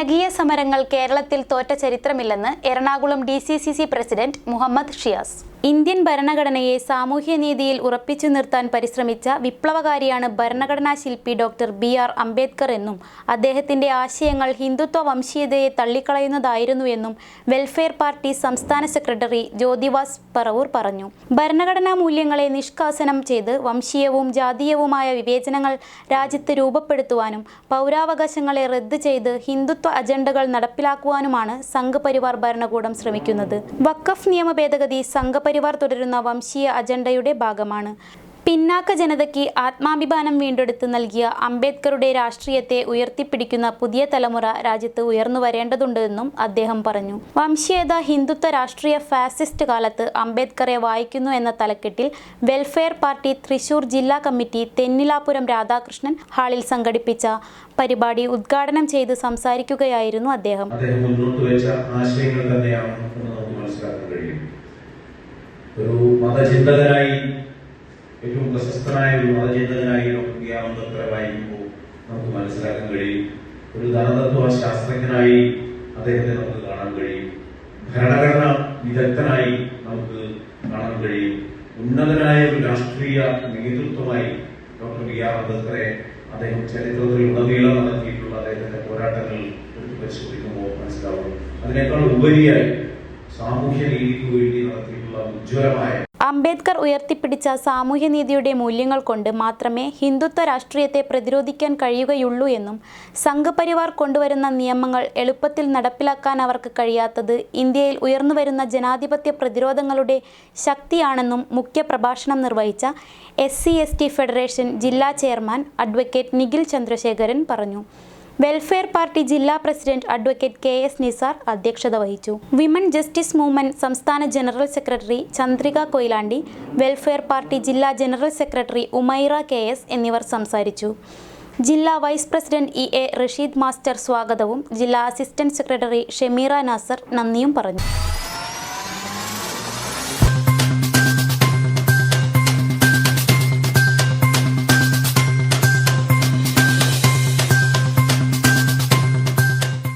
ജനകീയ സമരങ്ങൾ കേരളത്തിൽ തോറ്റ ചരിത്രമില്ലെന്ന് Ernakulam DCCC president Muhammad Shiyas. Indian ഭരണഘടനയെ സാമൂഹ്യനീതിയിൽ ഉറപ്പിച്ചു നിർത്താൻ പരിശ്രമിച്ച വിപ്ലവകാരിയാണ് ഭരണഘടനാ ശില്പി ഡോക്ടർ BR അംബേദ്കർ എന്നും അദ്ദേഹത്തിന്റെ ആശയങ്ങൾ ഹിന്ദുത്വ വംശീയതയെ തള്ളിക്കളയുന്നതായിരുന്നു എന്നും വെൽഫെയർ പാർട്ടി സംസ്ഥാന സെക്രട്ടറി ജ്യോതിവാസ് പറവൂർ പറഞ്ഞു. ഭരണഘടനാ മൂല്യങ്ങളെ നിഷ്കാസനം ചെയ്ത് വംശീയവും ജാതീയവുമായ വിവേചനങ്ങൾ രാജ്യത്ത് രൂപപ്പെടുത്തുവാനും പൗരാവകാശങ്ങളെ റദ്ദ് ചെയ്ത് ഹിന്ദുത്വ അജണ്ടകൾ നടപ്പിലാക്കുവാനുമാണ് സംഘപരിവാർ ഭരണകൂടം ശ്രമിക്കുന്നത്. വഖഫ് നിയമ ഭേദഗതി സംഘപരിവാർ തുടരുന്ന വംശീയ അജണ്ടയുടെ ഭാഗമാണ്. പിന്നാക്ക ജനതയ്ക്ക് ആത്മാഭിമാനം വീണ്ടെടുത്ത് നൽകിയ അംബേദ്കറുടെ രാഷ്ട്രീയത്തെ ഉയർത്തിപ്പിടിക്കുന്ന പുതിയ തലമുറ രാജ്യത്ത് ഉയർന്നു വരേണ്ടതുണ്ടെന്നും അദ്ദേഹം പറഞ്ഞു. വംശീയത ഹിന്ദുത്വ രാഷ്ട്രീയ ഫാസിസ്റ്റ് കാലത്ത് അംബേദ്കറെ വായിക്കുന്നു എന്ന തലക്കെട്ടിൽ വെൽഫെയർ പാർട്ടി തൃശൂർ ജില്ലാ കമ്മിറ്റി തെന്നിലാപുരം രാധാകൃഷ്ണൻ ഹാളിൽ സംഘടിപ്പിച്ച പരിപാടി ഉദ്ഘാടനം ചെയ്ത് സംസാരിക്കുകയായിരുന്നു അദ്ദേഹം. ഒരു മതചിന്തകനായി ഏറ്റവും പ്രശസ്തനായ ഒരു മതചിന്തകനായി ഡോക്ടർ വായിക്കുമ്പോൾ നമുക്ക് മനസ്സിലാക്കാൻ കഴിയും. ഒരു ധനതത്വ ശാസ്ത്രജ്ഞനായി അദ്ദേഹത്തെ നമുക്ക് കാണാൻ കഴിയും. ഭരണഘടന വിദഗ്ധനായി നമുക്ക് കാണാൻ കഴിയും. ഉന്നതനായ ഒരു രാഷ്ട്രീയ നേതൃത്വമായി ഡോക്ടർ BR അംബേദ്കറെ അദ്ദേഹം ചരിത്രത്തിൽ ഉടനീളം നടത്തിയിട്ടുള്ള അദ്ദേഹത്തിന്റെ പോരാട്ടങ്ങൾ പരിശോധിക്കുമ്പോൾ മനസ്സിലാവും. അതിനേക്കാൾ ഉപരിയായി സാമൂഹ്യ നീതിക്ക് വേണ്ടി നടത്തിയിട്ടുള്ള ഉജ്ജ്വലമായ അംബേദ്കർ ഉയർത്തിപ്പിടിച്ച സാമൂഹ്യനീതിയുടെ മൂല്യങ്ങൾ കൊണ്ട് മാത്രമേ ഹിന്ദുത്വ രാഷ്ട്രീയത്തെ പ്രതിരോധിക്കാൻ കഴിയുകയുള്ളൂ എന്നും സംഘപരിവാർ കൊണ്ടുവരുന്ന നിയമങ്ങൾ എളുപ്പത്തിൽ നടപ്പിലാക്കാൻ അവർക്ക് കഴിയാത്തത് ഇന്ത്യയിൽ ഉയർന്നുവരുന്ന ജനാധിപത്യ പ്രതിരോധങ്ങളുടെ ശക്തിയാണെന്നും മുഖ്യ പ്രഭാഷണം നിർവഹിച്ച SC/ST ഫെഡറേഷൻ ജില്ലാ ചെയർമാൻ അഡ്വക്കേറ്റ് നിഖിൽ ചന്ദ്രശേഖരൻ പറഞ്ഞു. വെൽഫെയർ പാർട്ടി ജില്ലാ പ്രസിഡന്റ് അഡ്വക്കേറ്റ് KS നിസാർ അധ്യക്ഷത വഹിച്ചു. വിമൻ ജസ്റ്റിസ് മൂവ്മെന്റ് സംസ്ഥാന general secretary Chandrika Koyilandy, welfare party ജില്ലാ ജനറൽ സെക്രട്ടറി ഉമൈറ KS എന്നിവർ സംസാരിച്ചു. ജില്ലാ vice president EA Rasheed master സ്വാഗതവും ജില്ലാ അസിസ്റ്റന്റ് സെക്രട്ടറി ഷമീറ നാസർ നന്ദിയും പറഞ്ഞു.